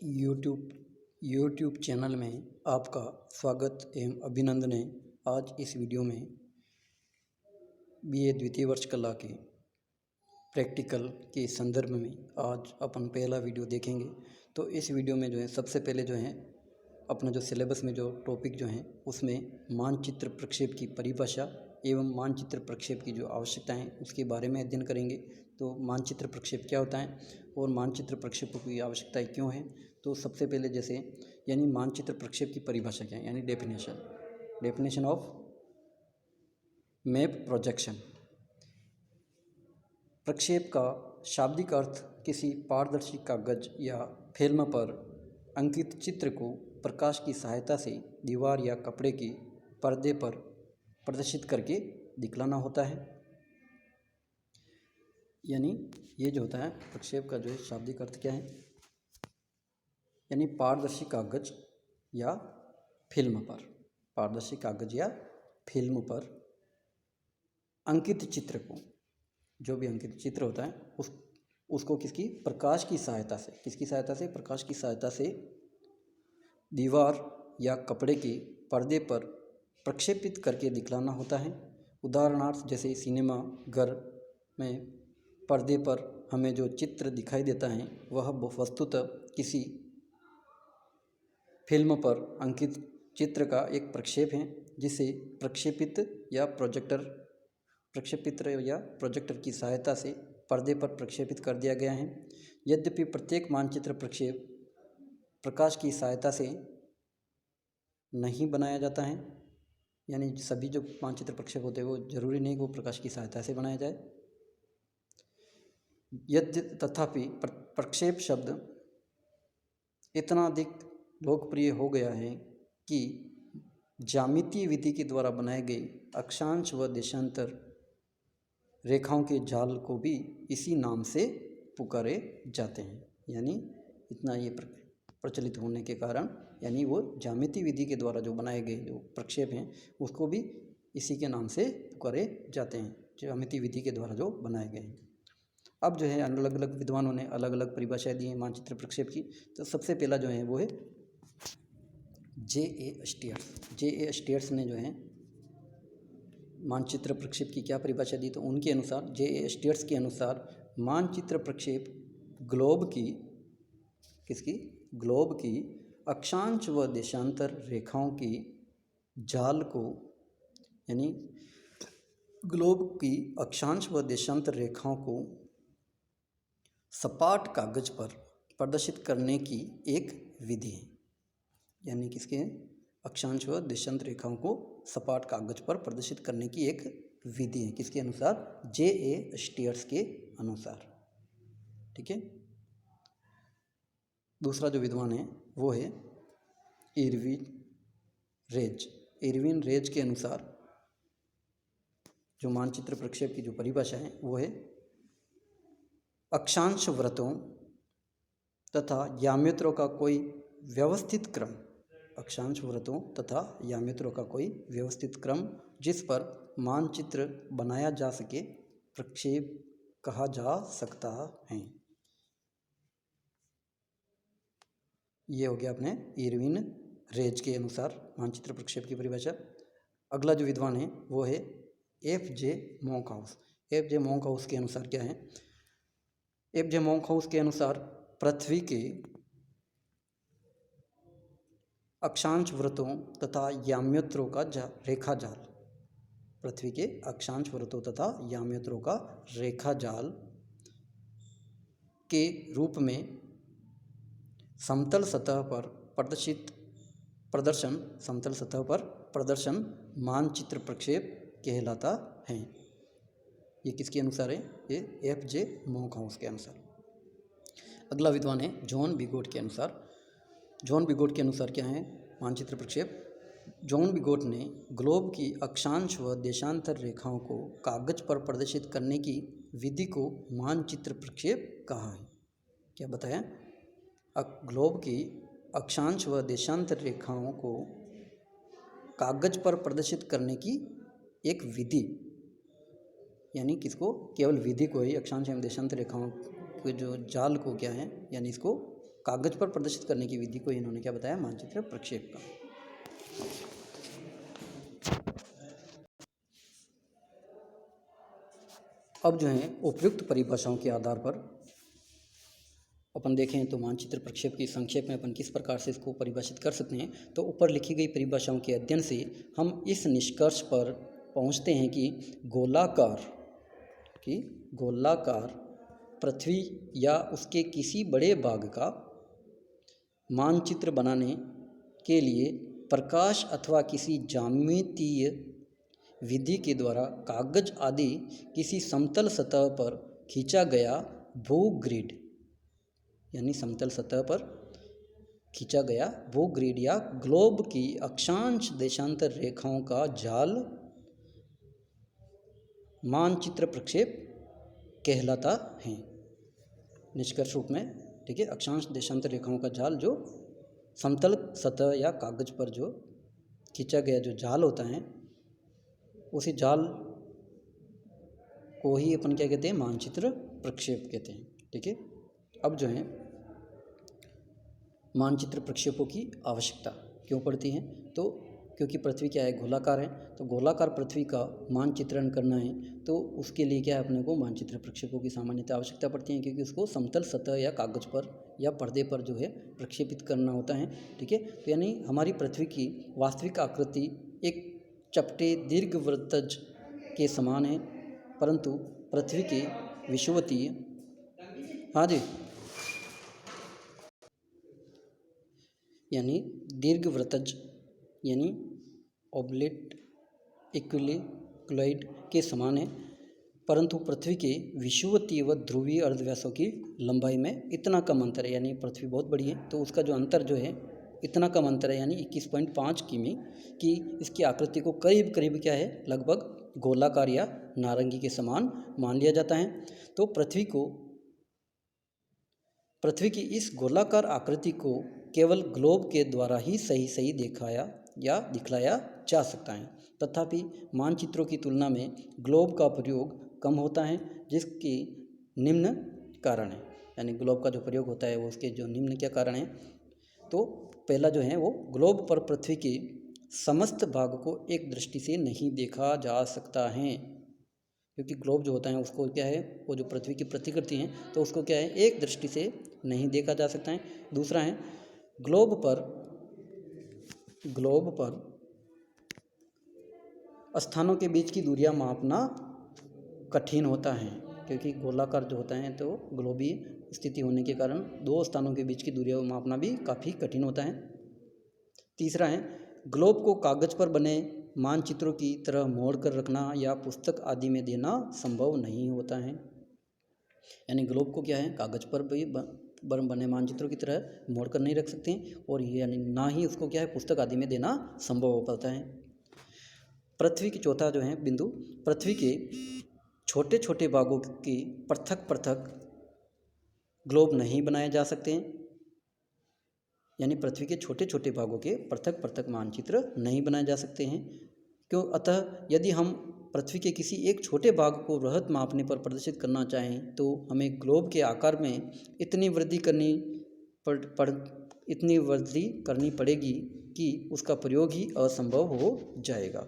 YouTube YouTube channel में आपका स्वागत एवं अभिनंदन है। आज इस वीडियो में बीए द्वितीय वर्ष कला के प्रैक्टिकल के संदर्भ में आज अपन पहला वीडियो देखेंगे। तो इस वीडियो में जो है सबसे पहले जो है अपना जो सिलेबस में जो टॉपिक जो है उसमें मानचित्र प्रक्षेप की परिभाषा एवं मानचित्र प्रक्षेप की जो आवश्यकताएं हैं उसके बारे में अध्ययन करेंगे। तो मानचित्र प्रक्षेप क्या होता है और मानचित्र प्रक्षेपों की आवश्यकताएं क्यों हैं। तो सबसे पहले जैसे यानी मानचित्र प्रक्षेप की परिभाषा क्या है यानी डेफिनेशन ऑफ मैप प्रोजेक्शन। प्रक्षेप का शाब्दिक अर्थ किसी पारदर्शी कागज या फिल्म पर अंकित चित्र को प्रकाश की सहायता से दीवार या कपड़े के पर्दे पर प्रदर्शित करके दिखलाना होता है। यानी ये जो होता है प्रक्षेप का जो है शाब्दिक अर्थ क्या है यानी पारदर्शी कागज या फिल्म पर अंकित चित्र को, जो भी अंकित चित्र होता है उसको प्रकाश की सहायता से दीवार या कपड़े के पर्दे पर प्रक्षेपित करके दिखलाना होता है। उदाहरणार्थ जैसे सिनेमा घर में पर्दे पर हमें जो चित्र दिखाई देता है वह वस्तुतः किसी फिल्म पर अंकित चित्र का एक प्रक्षेप है जिसे प्रक्षेपित्र या प्रोजेक्टर की सहायता से पर्दे पर प्रक्षेपित कर दिया गया है। यद्यपि प्रत्येक मानचित्र प्रक्षेप प्रकाश की सहायता से नहीं बनाया जाता है, यानी सभी जो मानचित्र प्रक्षेप होते हैं वो जरूरी नहीं कि वो प्रकाश की सहायता से बनाया जाए। तथापि प्रक्षेप शब्द इतना अधिक लोकप्रिय हो गया है कि ज्यामितीय विधि के द्वारा बनाए गए अक्षांश व देशांतर रेखाओं के जाल को भी इसी नाम से पुकारे जाते हैं। यानी इतना ये प्रचलित होने के कारण यानी वो ज्यामितीय विधि के द्वारा जो बनाए गए जो प्रक्षेप हैं उसको भी इसी के नाम से पुकारे जाते हैं, ज्यामितीय विधि के द्वारा जो बनाए गए हैं। अब जो है अलग अलग विद्वानों ने अलग अलग परिभाषाएं दी हैं मानचित्र प्रक्षेप की। तो सबसे पहला जो है वो है जे.ए. स्टीयर्स ने जो है मानचित्र प्रक्षेप की क्या परिभाषा दी। तो उनके अनुसार जे.ए. स्टीयर्स के अनुसार मानचित्र प्रक्षेप ग्लोब की अक्षांश व देशांतर रेखाओं की जाल को यानी ग्लोब की अक्षांश व देशांतर रेखाओं को सपाट कागज पर प्रदर्शित करने की एक विधि है। यानी किसके अक्षांश व देशांतर रेखाओं को सपाट कागज पर प्रदर्शित करने की एक विधि है, किसके अनुसार जे.ए. स्टीयर्स के अनुसार। ठीक है। दूसरा जो विद्वान है वो है इरविन रेज के अनुसार जो मानचित्र प्रक्षेप की जो परिभाषा है वो है अक्षांश वृत्तों तथा यामित्रों का कोई व्यवस्थित क्रम जिस पर मानचित्र बनाया जा सके प्रक्षेप कहा जा सकता है। ये हो गया अपने इरविन रेज के अनुसार मानचित्र प्रक्षेप की परिभाषा। अगला जो विद्वान है वो है एफ.जे. मोंकहाउस के अनुसार क्या है। एफ.जे. मोंकहाउस के अनुसार पृथ्वी के अक्षांश वृत्तों तथा याम्योत्रों का रेखाजाल के रूप में समतल सतह पर प्रदर्शन मानचित्र प्रक्षेप कहलाता है। ये किसके अनुसार है, ये एफ.जे. मोंकहाउस के अनुसार। अगला विद्वान है जॉन बिगोट के अनुसार क्या है मानचित्र प्रक्षेप। जॉन बिगोट ने ग्लोब की अक्षांश व देशांतर रेखाओं को कागज पर प्रदर्शित करने की विधि को मानचित्र प्रक्षेप कहा है। क्या बताया, ग्लोब की अक्षांश व देशांतर रेखाओं को कागज पर प्रदर्शित करने की एक विधि, यानी किसको, केवल विधि को ही, अक्षांश एवं देशांतर रेखाओं के जो जाल को क्या है यानी इसको कागज पर प्रदर्शित करने की विधि को इन्होंने क्या बताया, मानचित्र प्रक्षेप का। अब जो है उपयुक्त परिभाषाओं के आधार पर अपन देखें तो मानचित्र प्रक्षेप की संक्षेप में अपन किस प्रकार से इसको परिभाषित कर सकते हैं। तो ऊपर लिखी गई परिभाषाओं के अध्ययन से हम इस निष्कर्ष पर पहुंचते हैं कि गोलाकार पृथ्वी या उसके किसी बड़े भाग का मानचित्र बनाने के लिए प्रकाश अथवा किसी ज्यामितीय विधि के द्वारा कागज आदि किसी समतल सतह पर खींचा गया भूग्रिड, यानी समतल सतह पर खींचा गया भूग्रिड या ग्लोब की अक्षांश देशांतर रेखाओं का जाल मानचित्र प्रक्षेप कहलाता है। निष्कर्ष रूप में, ठीक है, अक्षांश देशांतर रेखाओं का जाल जो समतल सतह या कागज पर जो खींचा गया जो जाल होता है, उसी जाल को ही अपन क्या कहते हैं, मानचित्र प्रक्षेप कहते हैं। ठीक है, अब जो है मानचित्र प्रक्षेपों की आवश्यकता क्यों पड़ती है, तो क्योंकि पृथ्वी क्या है, गोलाकार है, तो गोलाकार पृथ्वी का मानचित्रण करना है तो उसके लिए क्या है, अपने को मानचित्र प्रक्षेपों की सामान्यतः आवश्यकता पड़ती है, क्योंकि उसको समतल सतह या कागज पर या पर्दे पर जो है प्रक्षेपित करना होता है। ठीक है, तो यानी हमारी पृथ्वी की वास्तविक आकृति एक चपटे दीर्घवृत्तज के समान है, परंतु पृथ्वी के विषुवतीय, हाँ जी, यानी दीर्घवृत्तज यानी ओब्लेट इक्विलिक्युलॉइड के समान है, परंतु पृथ्वी के विषुवतीय व ध्रुवीय अर्धव्यासों की लंबाई में इतना कम अंतर है, यानी पृथ्वी बहुत बड़ी है तो उसका जो अंतर जो है इतना कम अंतर है, यानी 21.5 किमी की इसकी आकृति को करीब करीब क्या है, लगभग गोलाकार या नारंगी के समान मान लिया जाता है। तो पृथ्वी की इस गोलाकार आकृति को केवल ग्लोब के द्वारा ही सही दिखाया या दिखलाया जा सकता है। तथापि मानचित्रों की तुलना में ग्लोब का प्रयोग कम होता है, जिसके निम्न कारण है, यानी ग्लोब का जो प्रयोग होता है वो उसके जो निम्न क्या कारण है, तो पहला जो है वो ग्लोब पर पृथ्वी के समस्त भाग को एक दृष्टि से नहीं देखा जा सकता है, क्योंकि ग्लोब जो होता है उसको क्या है, वो जो पृथ्वी की प्रतिकृति है तो उसको क्या है, एक दृष्टि से नहीं देखा जा सकता है। दूसरा है ग्लोब पर स्थानों के बीच की दूरियां मापना कठिन होता है, क्योंकि गोलाकार जो होता है तो ग्लोबीय स्थिति होने के कारण दो स्थानों के बीच की दूरियां मापना भी काफ़ी कठिन होता है। तीसरा है ग्लोब को कागज पर बने मानचित्रों की तरह मोड़ कर रखना या पुस्तक आदि में देना संभव नहीं होता है, यानी ग्लोब को क्या है, कागज पर भी बने मानचित्रों की तरह मोड़ कर नहीं रख सकते हैं, और यानी ना ही उसको क्या है, पुस्तक आदि में देना संभव हो पाता है। पृथ्वी की चौथा जो है बिंदु, पृथ्वी के छोटे छोटे भागों के पृथक ग्लोब नहीं बनाए जा सकते हैं, यानी पृथ्वी के छोटे छोटे भागों के पृथक मानचित्र नहीं बनाए जा सकते हैं। क्यों? अतः यदि हम पृथ्वी के किसी एक छोटे भाग को वृहत मापने पर प्रदर्शित करना चाहें तो हमें ग्लोब के आकार में इतनी वृद्धि करनी पड़ेगी कि उसका प्रयोग ही असंभव हो जाएगा।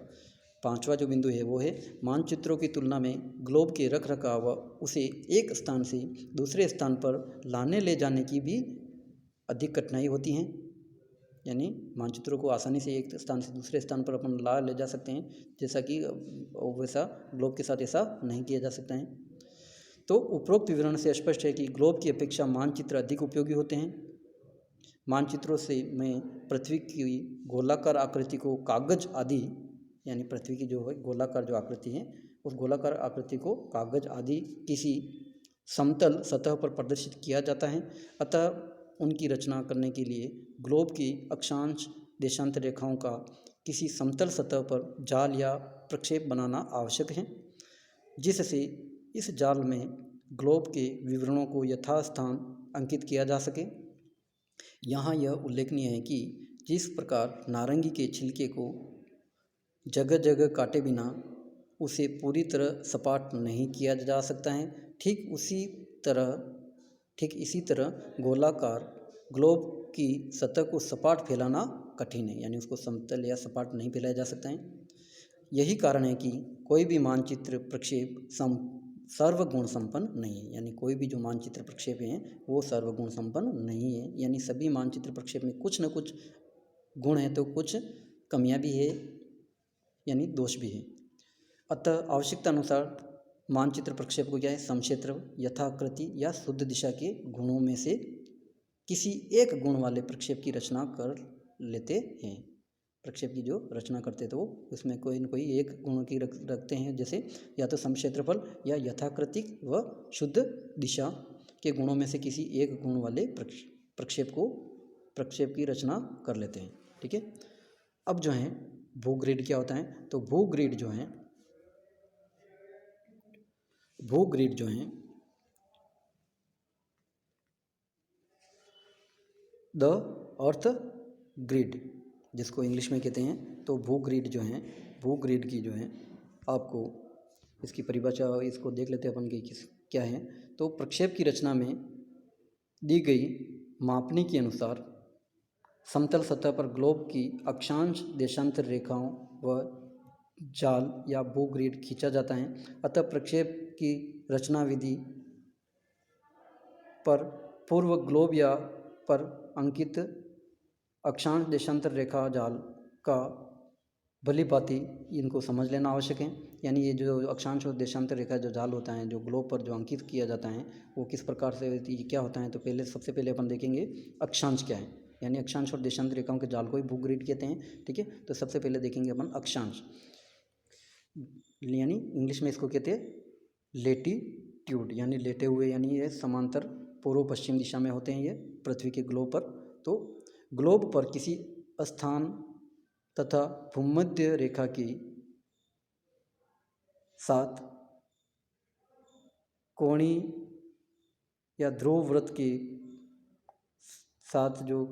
पांचवा जो बिंदु है वो है मानचित्रों की तुलना में ग्लोब के रख रखाव व उसे एक स्थान से दूसरे स्थान पर लाने ले जाने की भी अधिक कठिनाई होती हैं, यानी मानचित्रों को आसानी से एक स्थान से दूसरे स्थान पर अपन ले जा सकते हैं, जैसा कि वैसा ग्लोब के साथ ऐसा नहीं किया जा सकता है। तो उपरोक्त विवरण से स्पष्ट है कि ग्लोब की अपेक्षा मानचित्र अधिक उपयोगी होते हैं। मानचित्रों से में पृथ्वी की गोलाकार आकृति को कागज आदि, यानी पृथ्वी की जो है गोलाकार जो आकृति है उस गोलाकार आकृति को कागज आदि किसी समतल सतह पर प्रदर्शित किया जाता है। अतः उनकी रचना करने के लिए ग्लोब की अक्षांश देशांतर रेखाओं का किसी समतल सतह पर जाल या प्रक्षेप बनाना आवश्यक है, जिससे इस जाल में ग्लोब के विवरणों को यथास्थान अंकित किया जा सके। यहाँ यह उल्लेखनीय है कि जिस प्रकार नारंगी के छिलके को जगह जगह काटे बिना उसे पूरी तरह सपाट नहीं किया जा सकता है, ठीक इसी तरह गोलाकार ग्लोब की सतह को सपाट फैलाना कठिन है, यानी उसको समतल या सपाट नहीं फैलाया जा सकता है। यही कारण है कि कोई भी मानचित्र प्रक्षेप सर्वगुण संपन्न नहीं है, यानी कोई भी जो मानचित्र प्रक्षेप हैं वो सर्वगुण संपन्न नहीं है, यानी सभी मानचित्र प्रक्षेप में कुछ न कुछ गुण है तो कुछ कमियां भी है, यानी दोष भी है। अतः आवश्यकता अनुसार मानचित्र प्रक्षेप को क्या है, समक्षेत्र, यथाकृति या शुद्ध दिशा के गुणों में से किसी एक गुण वाले प्रक्षेप की रचना कर लेते हैं। प्रक्षेप की जो रचना करते तो उसमें कोई न कोई एक गुण की रखते हैं, जैसे या तो समक्षेत्रफल या यथाकृतिक व शुद्ध दिशा के गुणों में से किसी एक गुण वाले प्रक्षेप की रचना कर लेते हैं। ठीक है। अब जो है भूग्रिड क्या होता है, तो भूग्रिड जो है द अर्थ ग्रिड जिसको इंग्लिश में कहते हैं, तो भूग्रिड की जो है आपको इसकी परिभाषा इसको देख लेते हैं अपन कि क्या है। तो प्रक्षेप की रचना में दी गई मापनी के अनुसार समतल सतह पर ग्लोब की अक्षांश देशांतर रेखाओं व जाल या भूग्रिड खींचा जाता है। अतः प्रक्षेप की रचना विधि पर पूर्व ग्लोब या पर अंकित अक्षांश देशांतर रेखा जाल का भली भांति इनको समझ लेना आवश्यक है। यानी ये जो अक्षांश और देशांतर रेखा जो जाल होता है, जो ग्लोब पर जो अंकित किया जाता है, वो किस प्रकार से क्या होता है। तो सबसे पहले अपन देखेंगे अक्षांश क्या है, यानी अक्षांश और देशांतर रेखाओं के जाल को ही भूग्रिड कहते हैं। ठीक है। तो सबसे पहले देखेंगे अपन अक्षांश, यानी इंग्लिश में इसको कहते हैं लेटीट्यूड, यानी लेटे हुए, यानी ये समांतर पूर्व पश्चिम दिशा में होते हैं ये पृथ्वी के ग्लोब पर। तो ग्लोब पर किसी स्थान तथा भूमध्य रेखा के साथ कोणीय या ध्रुव वृत्त के साथ जो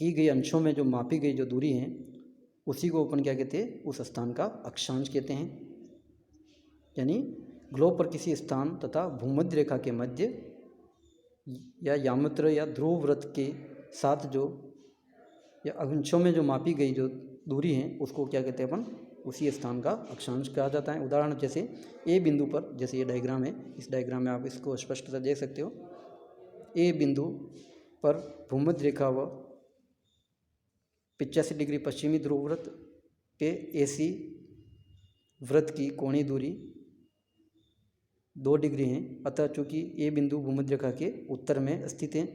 की गई अंशों में जो मापी गई जो दूरी है, उसी को अपन क्या कहते हैं, उस स्थान का अक्षांश कहते हैं। यानी ग्लोब पर किसी स्थान तथा भूमध्य रेखा के मध्य या यामत्र या ध्रुव वृत्त के साथ जो या अंशों में जो मापी गई जो दूरी है, उसको क्या कहते हैं अपन, उसी स्थान का अक्षांश कहा जाता है। उदाहरण जैसे ए बिंदु पर, जैसे ये डायग्राम है, इस डायग्राम में आप इसको स्पष्टता देख सकते हो। ए बिंदु पर भूमध्य रेखा व 85 डिग्री पश्चिमी ध्रुव वृत्त पे एसी वृत्त की कोणीय दूरी 2 डिग्री है। अतः चूंकि ए बिंदु भूमध्य रेखा के उत्तर में स्थित है,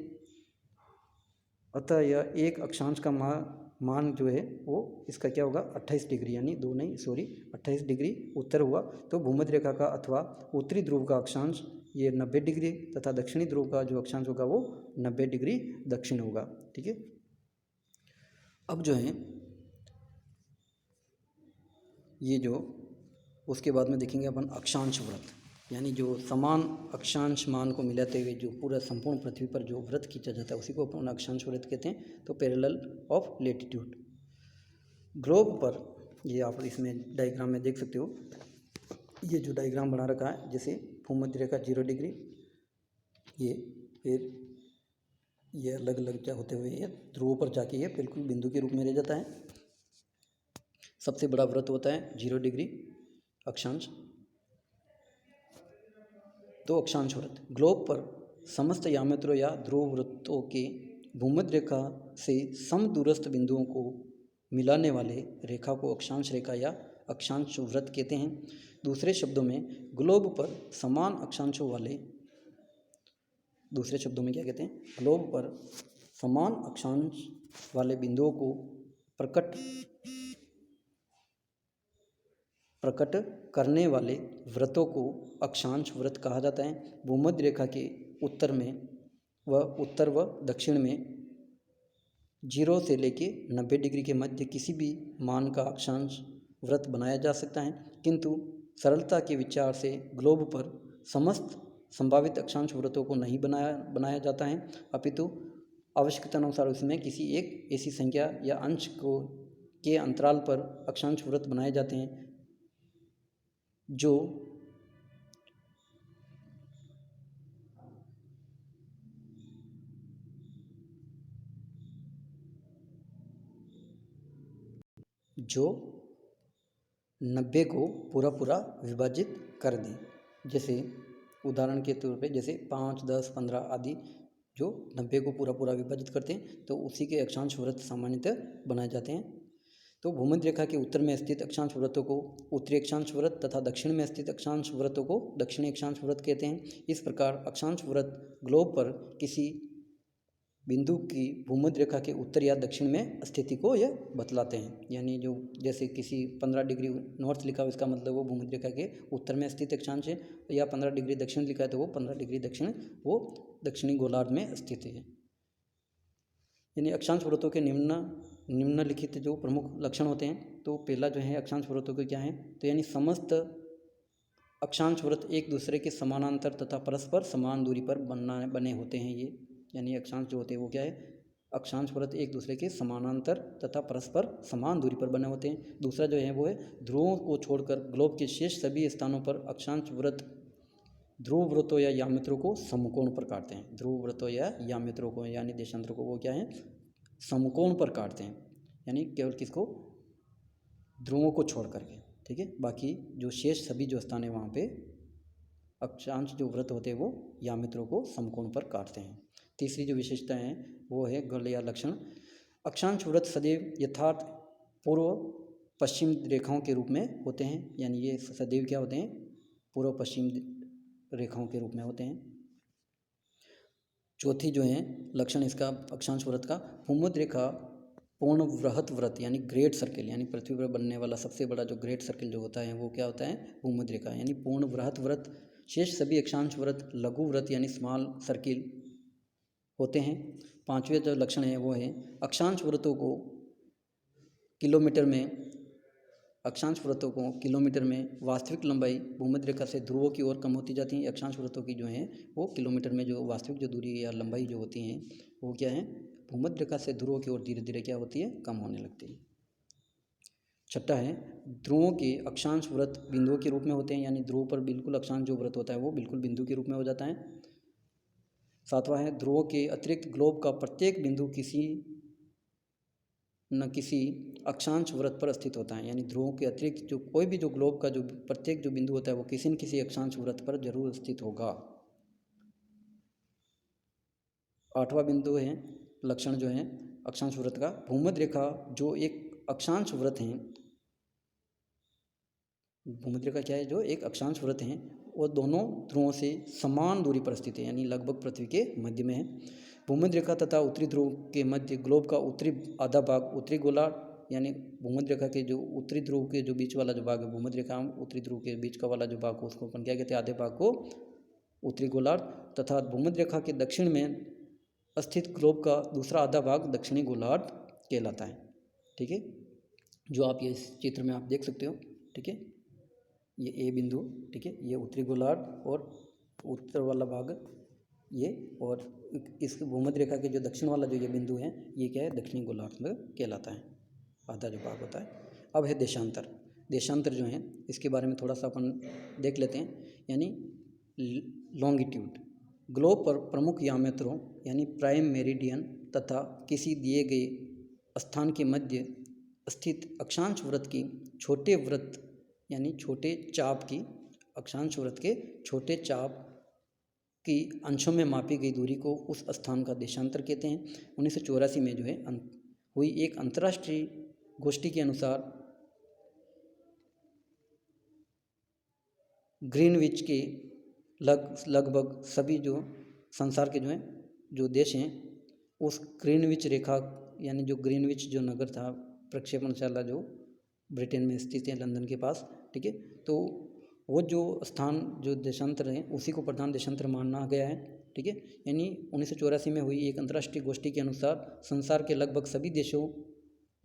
अतः यह एक अक्षांश का मान जो है वो इसका क्या होगा, 28 डिग्री, यानी 28 डिग्री उत्तर हुआ। तो भूमध्य रेखा का अथवा उत्तरी ध्रुव का अक्षांश ये 90 डिग्री तथा दक्षिणी ध्रुव का जो अक्षांश होगा वो 90 डिग्री दक्षिण होगा। ठीक है। अब जो है ये जो उसके बाद में देखेंगे अपन अक्षांश वृत्त, यानी जो समान अक्षांश मान को मिलाते हुए जो पूरा संपूर्ण पृथ्वी पर जो वृत्त खींचा जाता है उसी को अपन अक्षांश वृत्त कहते हैं। तो पैरेलल ऑफ लेटीट्यूड ग्लोब पर, ये आप इसमें डायग्राम में देख सकते हो, ये जो डायग्राम बना रखा है, जैसे भूमध्य रेखा 0 डिग्री, ये फिर ये अलग अलग क्या होते हुए ये ध्रुवों पर जाके ये बिल्कुल बिंदु के रूप में रह जाता है। सबसे बड़ा वृत्त होता है 0 डिग्री अक्षांश, तो अक्षांश वृत्त। ग्लोब पर समस्त यामित्रों या ध्रुव वृत्तों के भूमध्य रेखा से समदूरस्थ बिंदुओं को मिलाने वाले रेखा को अक्षांश रेखा या अक्षांश वृत्त कहते हैं। दूसरे शब्दों में ग्लोब पर समान अक्षांशों वाले, दूसरे शब्दों में क्या कहते हैं, ग्लोब पर समान अक्षांश वाले बिंदुओं को प्रकट करने वाले वृत्तों को अक्षांश वृत्त कहा जाता है। भूमध्य रेखा के उत्तर व दक्षिण में 0 से लेके 90 डिग्री के मध्य किसी भी मान का अक्षांश वृत्त बनाया जा सकता है, किंतु सरलता के विचार से ग्लोब पर समस्त संभावित अक्षांश वृत्तों को नहीं बनाया जाता है, अपितु आवश्यकता अनुसार उसमें किसी एक ऐसी संख्या या अंश के अंतराल पर अक्षांश वृत्त बनाए जाते हैं जो 90 को पूरा पूरा विभाजित कर दें। जैसे उदाहरण के तौर पे जैसे 5, 10, 15 आदि जो 90 को पूरा पूरा विभाजित करते हैं तो उसी के अक्षांश वृत्त सामान्यतः बनाए जाते हैं। तो भूमध्य रेखा के उत्तर में स्थित अक्षांश वृत्तों को उत्तरी अक्षांश वृत्त तथा दक्षिण में स्थित अक्षांश वृत्तों को दक्षिणी अक्षांश वृत्त कहते हैं। इस प्रकार अक्षांश वृत्त ग्लोब पर किसी बिंदु की भूमध्य रेखा के उत्तर या दक्षिण में स्थिति को यह बतलाते हैं। यानी जो जैसे किसी 15 डिग्री नॉर्थ लिखा हो इसका मतलब वो भूमध्य रेखा के उत्तर में स्थित अक्षांश है, या 15 डिग्री दक्षिण लिखा है तो वो 15 डिग्री दक्षिण वो दक्षिणी गोलार्ध में स्थित है। यानी अक्षांश वृत्तों के निम्नलिखित जो प्रमुख लक्षण होते हैं। तो पहला जो है अक्षांश वृत्तों के क्या है, तो यानी समस्त अक्षांश वृत्त एक दूसरे के समानांतर तथा परस्पर समान दूरी पर बने होते हैं। ये यानी अक्षांश जो होते हैं वो क्या है, अक्षांश वृत्त एक दूसरे के समानांतर तथा परस्पर समान दूरी पर बने होते हैं। दूसरा जो है वो है ध्रुवों को छोड़कर ग्लोब के शेष सभी स्थानों पर अक्षांश वृत्त ध्रुव वृत्तों या यामित्रों को समकोण पर काटते हैं। ध्रुव वृत्तों या यामित्रों को यानी देशांतरों को वो क्या है, समकोण पर काटते हैं। यानी केवल किसको, ध्रुवों को छोड़ करके, ठीक है। बाकी जो शेष सभी जो स्थान है वहाँ पे अक्षांश जो वृत्त होते हैं वो यामित्रों को समकोण पर काटते हैं। तीसरी जो विशेषता है वो है गढ़ या लक्षण। अक्षांश वृत्त सदैव यथार्थ पूर्व पश्चिम रेखाओं के रूप में होते हैं। यानी ये सदैव क्या होते हैं, पूर्व पश्चिम रेखाओं के रूप में होते हैं। चौथी जो है लक्षण इसका अक्षांश वृत्त का, भूमध्य रेखा पूर्ण वृहत वृत्त यानी ग्रेट सर्किल, यानी पृथ्वी पर बनने वाला सबसे बड़ा जो ग्रेट सर्किल जो होता है वो क्या होता है, भूमध्य रेखा यानी पूर्ण वृहत वृत्त। शेष सभी अक्षांश वृत्त लघु वृत्त यानी स्मॉल सर्किल होते हैं। पांचवें जो लक्षण है वो है अक्षांश वृत्तों को किलोमीटर में वास्तविक लंबाई भूमध्य रेखा से ध्रुवों की ओर कम होती जाती है। अक्षांश वृत्तों की जो है वो किलोमीटर में जो वास्तविक जो दूरी या लंबाई जो होती है वो क्या है, भूमध्य रेखा से ध्रुवों की ओर धीरे धीरे क्या होती है, कम होने लगती है। छठा है ध्रुवों के अक्षांश वृत्त बिंदुओं के रूप में होते हैं। यानी ध्रुव पर बिल्कुल अक्षांश जो वृत्त होता है वो बिल्कुल बिंदु के रूप में हो जाता है। सातवां है ध्रुवों के अतिरिक्त ग्लोब का प्रत्येक बिंदु किसी न किसी अक्षांश वृत्त पर स्थित होता है। यानी ध्रुवों के अतिरिक्त जो कोई भी जो ग्लोब का जो प्रत्येक जो बिंदु होता है वो किसी न किसी अक्षांश वृत्त पर जरूर स्थित होगा। आठवां बिंदु है लक्षण जो है अक्षांश वृत्त का, भूमध्य रेखा जो एक अक्षांश वृत्त है, भूमध्य रेखा क्या है, जो एक अक्षांश वृत्त है वो दोनों ध्रुवों से समान दूरी पर स्थित है। यानी लगभग पृथ्वी के मध्य में है। भूमध्य रेखा तथा उत्तरी ध्रुव के मध्य ग्लोब का उत्तरी आधा भाग उत्तरी गोलार्ध, यानी भूमध्य रेखा के जो उत्तरी ध्रुव के जो बीच वाला जो भाग है, भूमध्य रेखा उत्तरी ध्रुव के बीच का वाला जो भाग को उसको अपन क्या कहते हैं, आधे भाग को उत्तरी गोलार्ध, तथा भूमध्य रेखा के दक्षिण में स्थित ग्लोब का दूसरा आधा भाग दक्षिणी गोलार्ध कहलाता है। ठीक है, जो आप ये इस चित्र में आप देख सकते हो। ठीक है, ये ए बिंदु, ठीक है, ये उत्तरी गोलार्ध और उत्तर वाला भाग ये, और इस भूमध्य रेखा के जो दक्षिण वाला जो ये बिंदु है ये क्या है, दक्षिणी गोलार्ध में कहलाता है, आधा जो भाग होता है। अब है देशांतर। देशांतर जो है इसके बारे में थोड़ा सा अपन देख लेते हैं। यानी लॉन्गिट्यूड, ग्लोब पर प्रमुख यामित्रों यानी प्राइम मेरिडियन तथा किसी दिए गए स्थान के मध्य स्थित अक्षांश वृत्त की छोटे वृत्त यानी छोटे चाप की, अक्षांश वृत्त के छोटे चाप की अंशों में मापी गई दूरी को उस स्थान का देशांतर कहते हैं। 1984 में जो है हुई एक अंतर्राष्ट्रीय गोष्ठी के अनुसार ग्रीनविच के लगभग सभी जो संसार के जो हैं जो देश हैं उस ग्रीनविच रेखा यानी जो ग्रीनविच जो नगर था, प्रक्षेपणशाला जो ब्रिटेन में स्थित है लंदन के पास, ठीक है, तो वो जो स्थान जो देशांतर है उसी को प्रधान देशांतर माना गया है। ठीक है, यानी 1984 में हुई एक अंतर्राष्ट्रीय गोष्ठी के अनुसार संसार के लगभग सभी देशों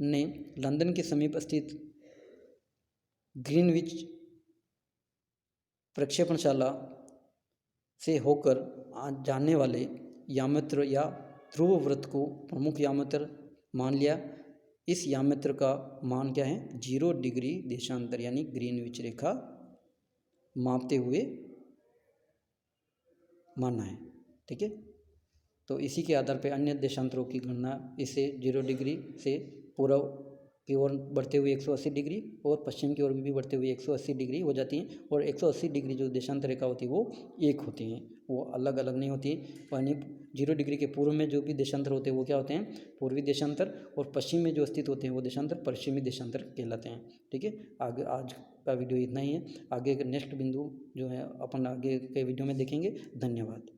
ने लंदन के समीप स्थित ग्रीनविच प्रक्षेपणशाला से होकर जाने वाले यामित्र या ध्रुव वृत्त को प्रमुख यामित्र मान लिया। इस यामित्र का मान क्या है, 0 डिग्री देशांतर यानी ग्रीनविच रेखा मापते हुए मानना है। ठीक है, तो इसी के आधार पर अन्य देशांतरों की गणना इसे 0 डिग्री से पूर्व की ओर बढ़ते हुए 180 डिग्री और पश्चिम की ओर भी बढ़ते हुए 180 डिग्री हो जाती हैं। और 180 डिग्री जो देशांतर रेखा होती है वो एक होती हैं, वो अलग अलग नहीं होती। यानी 0 डिग्री के पूर्व में जो भी देशांतर होते हैं वो क्या होते हैं, पूर्वी देशांतर, और पश्चिम में जो स्थित होते हैं वो देशांतर पश्चिमी देशांतर कहलाते हैं। ठीक है, आगे आज का वीडियो इतना ही है। आगे नेक्स्ट बिंदु जो है अपन आगे के वीडियो में देखेंगे। धन्यवाद।